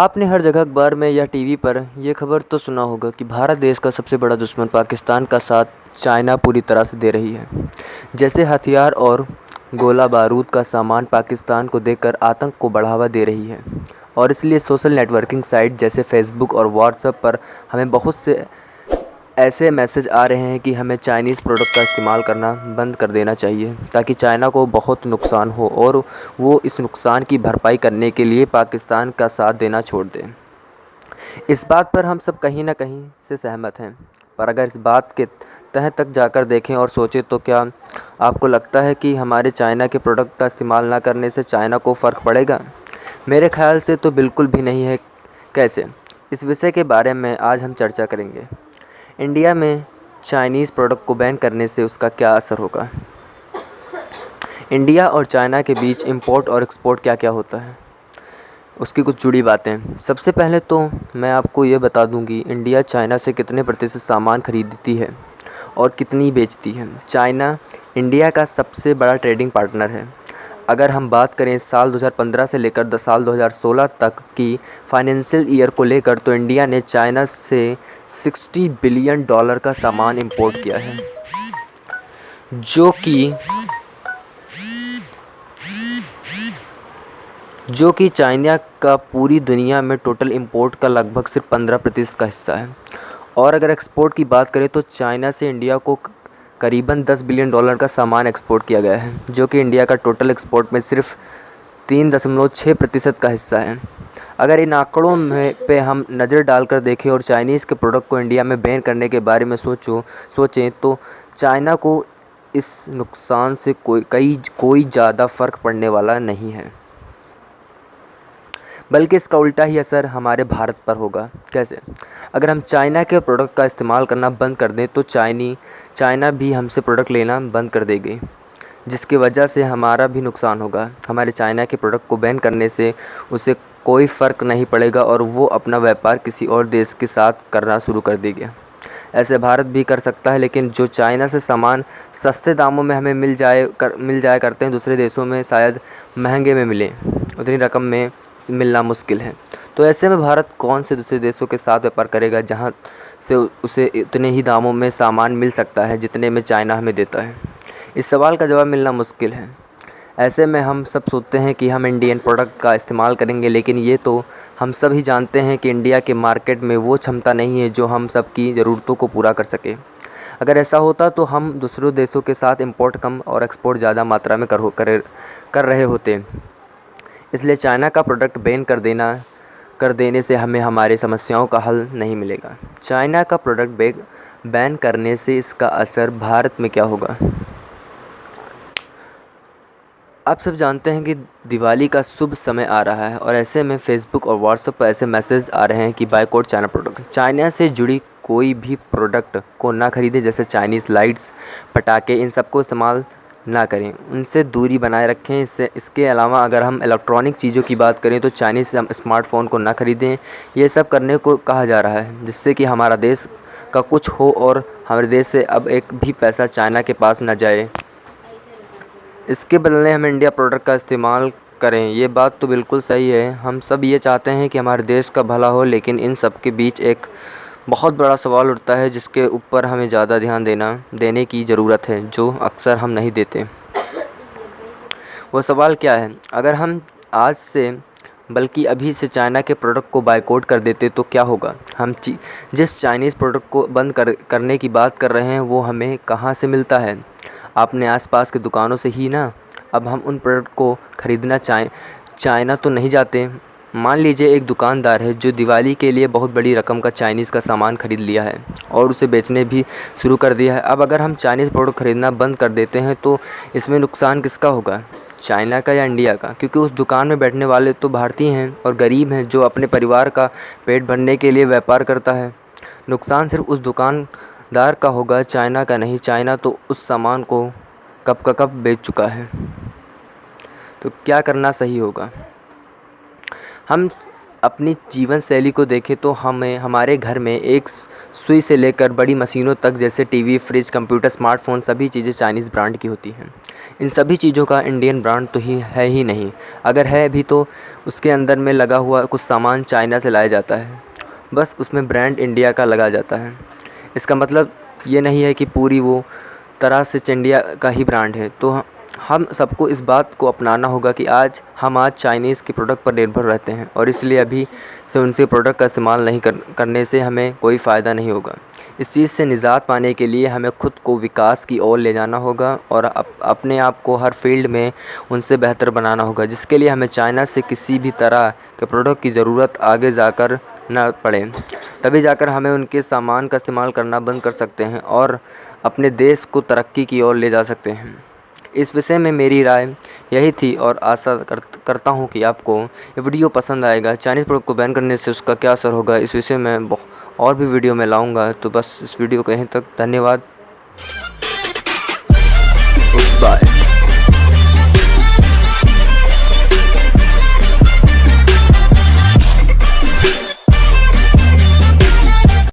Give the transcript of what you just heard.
आपने हर जगह अखबार में या टीवी पर यह खबर तो सुना होगा कि भारत देश का सबसे बड़ा दुश्मन पाकिस्तान का साथ चाइना पूरी तरह से दे रही है। जैसे हथियार और गोला बारूद का सामान पाकिस्तान को देकर आतंक को बढ़ावा दे रही है, और इसलिए सोशल नेटवर्किंग साइट जैसे फेसबुक और व्हाट्सएप पर हमें बहुत से ऐसे मैसेज आ रहे हैं कि हमें चाइनीज़ प्रोडक्ट का इस्तेमाल करना बंद कर देना चाहिए, ताकि चाइना को बहुत नुकसान हो और वो इस नुकसान की भरपाई करने के लिए पाकिस्तान का साथ देना छोड़ दें। इस बात पर हम सब कहीं ना कहीं से सहमत हैं, पर अगर इस बात के तह तक जाकर देखें और सोचें तो क्या आपको लगता है कि हमारे चाइना के प्रोडक्ट का इस्तेमाल ना करने से चाइना को फ़र्क पड़ेगा? मेरे ख़्याल से तो बिल्कुल भी नहीं है। कैसे? इस विषय के बारे में आज हम चर्चा करेंगे। इंडिया में चाइनीज़ प्रोडक्ट को बैन करने से उसका क्या असर होगा? इंडिया और चाइना के बीच इंपोर्ट और एक्सपोर्ट क्या क्या होता है, उसकी कुछ जुड़ी बातें। सबसे पहले तो मैं आपको ये बता दूं कि इंडिया चाइना से कितने प्रतिशत सामान खरीदती है और कितनी बेचती है। चाइना इंडिया का सबसे बड़ा ट्रेडिंग पार्टनर है। अगर हम बात करें साल 2015 से लेकर साल 2016 तक की फाइनेंशियल ईयर को लेकर, तो इंडिया ने चाइना से $60 बिलियन का सामान इंपोर्ट किया है, जो कि चाइना का पूरी दुनिया में टोटल इंपोर्ट का लगभग सिर्फ 15% का हिस्सा है। और अगर एक्सपोर्ट की बात करें तो चाइना से इंडिया को करीबन $10 बिलियन का सामान एक्सपोर्ट किया गया है, जो कि इंडिया का टोटल एक्सपोर्ट में सिर्फ 3.6% का हिस्सा है। अगर इन आंकड़ों में पे हम नज़र डालकर देखें और चाइनीज़ के प्रोडक्ट को इंडिया में बैन करने के बारे में सोचें तो चाइना को इस नुकसान से कोई ज़्यादा फ़र्क पड़ने वाला नहीं है, बल्कि इसका उल्टा ही असर हमारे भारत पर होगा। कैसे? अगर हम चाइना के प्रोडक्ट का इस्तेमाल करना बंद कर दें तो चाइना भी हमसे प्रोडक्ट लेना बंद कर देगी, जिसकी वजह से हमारा भी नुकसान होगा। हमारे चाइना के प्रोडक्ट को बैन करने से उसे कोई फ़र्क नहीं पड़ेगा और वो अपना व्यापार किसी और देश के साथ करना शुरू कर देगा। ऐसे भारत भी कर सकता है, लेकिन जो चाइना से सामान सस्ते दामों में हमें मिल जाया करते हैं, दूसरे देशों में शायद महंगे में मिले, उतनी रकम में मिलना मुश्किल है। तो ऐसे में भारत कौन से दूसरे देशों के साथ व्यापार करेगा जहां से उसे इतने ही दामों में सामान मिल सकता है जितने में चाइना हमें देता है? इस सवाल का जवाब मिलना मुश्किल है। ऐसे में हम सब सोचते हैं कि हम इंडियन प्रोडक्ट का इस्तेमाल करेंगे, लेकिन ये तो हम सब ही जानते हैं कि इंडिया के मार्केट में वो क्षमता नहीं है जो हम सब की ज़रूरतों को पूरा कर सके। अगर ऐसा होता तो हम दूसरों देशों के साथ इंपोर्ट कम और एक्सपोर्ट ज़्यादा मात्रा में कर रहे होते। इसलिए चाइना का प्रोडक्ट बैन कर देने से हमें हमारी समस्याओं का हल नहीं मिलेगा। चाइना का प्रोडक्ट बैन करने से इसका असर भारत में क्या होगा? आप सब जानते हैं कि दिवाली का शुभ समय आ रहा है, और ऐसे में फेसबुक और व्हाट्सएप पर ऐसे मैसेज आ रहे हैं कि बायकॉट चाइना प्रोडक्ट। चाइना से जुड़ी कोई भी प्रोडक्ट को ना खरीदें, जैसे चाइनीज़ लाइट्स, पटाखे, इन सबको इस्तेमाल ना करें, उनसे दूरी बनाए रखें। इसके अलावा अगर हम इलेक्ट्रॉनिक चीज़ों की बात करें तो चाइनीज़ स्मार्टफ़ोन को ना खरीदें। ये सब करने को कहा जा रहा है, जिससे कि हमारा देश का कुछ हो और हमारे देश से अब एक भी पैसा चाइना के पास ना जाए। इसके बदले हम इंडिया प्रोडक्ट का इस्तेमाल करें। ये बात तो बिल्कुल सही है, हम सब ये चाहते हैं कि हमारे देश का भला हो, लेकिन इन सब के बीच एक बहुत बड़ा सवाल उठता है जिसके ऊपर हमें ज़्यादा ध्यान देने की ज़रूरत है, जो अक्सर हम नहीं देते। वो सवाल क्या है? अगर हम आज से बल्कि अभी से चाइना के प्रोडक्ट को बायकॉट कर देते तो क्या होगा? हम जिस चाइनीज़ प्रोडक्ट को बंद करने की बात कर रहे हैं वो हमें कहाँ से मिलता है? अपने आसपास के दुकानों से ही ना। अब हम उन प्रोडक्ट को ख़रीदना चाइना तो नहीं जाते। मान लीजिए एक दुकानदार है जो दिवाली के लिए बहुत बड़ी रकम का चाइनीज़ का सामान ख़रीद लिया है और उसे बेचने भी शुरू कर दिया है। अब अगर हम चाइनीज़ प्रोडक्ट ख़रीदना बंद कर देते हैं तो इसमें नुकसान किसका होगा, चाइना का या इंडिया का? क्योंकि उस दुकान में बैठने वाले तो भारतीय हैं और गरीब हैं जो अपने परिवार का पेट भरने के लिए व्यापार करता है। नुकसान सिर्फ उस दुकानदार का होगा, चाइना का नहीं। चाइना तो उस सामान को कब का कब बेच चुका है। तो क्या करना सही होगा? हम अपनी जीवन शैली को देखें तो हमारे घर में एक सुई से लेकर बड़ी मशीनों तक, जैसे टीवी, फ्रिज, कंप्यूटर, स्मार्टफ़ोन, सभी चीज़ें चाइनीज़ ब्रांड की होती हैं। इन सभी चीज़ों का इंडियन ब्रांड तो ही नहीं। अगर है भी तो उसके अंदर में लगा हुआ कुछ सामान चाइना से लाया जाता है, बस उसमें ब्रांड इंडिया का लगा जाता है। इसका मतलब ये नहीं है कि पूरी वो तरह से इंडिया का ही ब्रांड है। तो हम सबको इस बात को अपनाना होगा कि आज चाइनीज़ के प्रोडक्ट पर निर्भर रहते हैं, और इसलिए अभी से उनसे प्रोडक्ट का इस्तेमाल नहीं करने से हमें कोई फ़ायदा नहीं होगा। इस चीज़ से निजात पाने के लिए हमें खुद को विकास की ओर ले जाना होगा और अपने आप को हर फील्ड में उनसे बेहतर बनाना होगा, जिसके लिए हमें चाइना से किसी भी तरह के प्रोडक्ट की ज़रूरत आगे जाकर न पड़े। तभी जाकर हमें उनके सामान का इस्तेमाल करना बंद कर सकते हैं और अपने देश को तरक्की की ओर ले जा सकते हैं। इस विषय में मेरी राय यही थी, और आशा करता हूँ कि आपको ये वीडियो पसंद आएगा। चाइनीज़ प्रोडक्ट को बैन करने से उसका क्या असर होगा, इस विषय में और भी वीडियो में लाऊंगा। तो बस इस वीडियो को यहीं तक, धन्यवाद।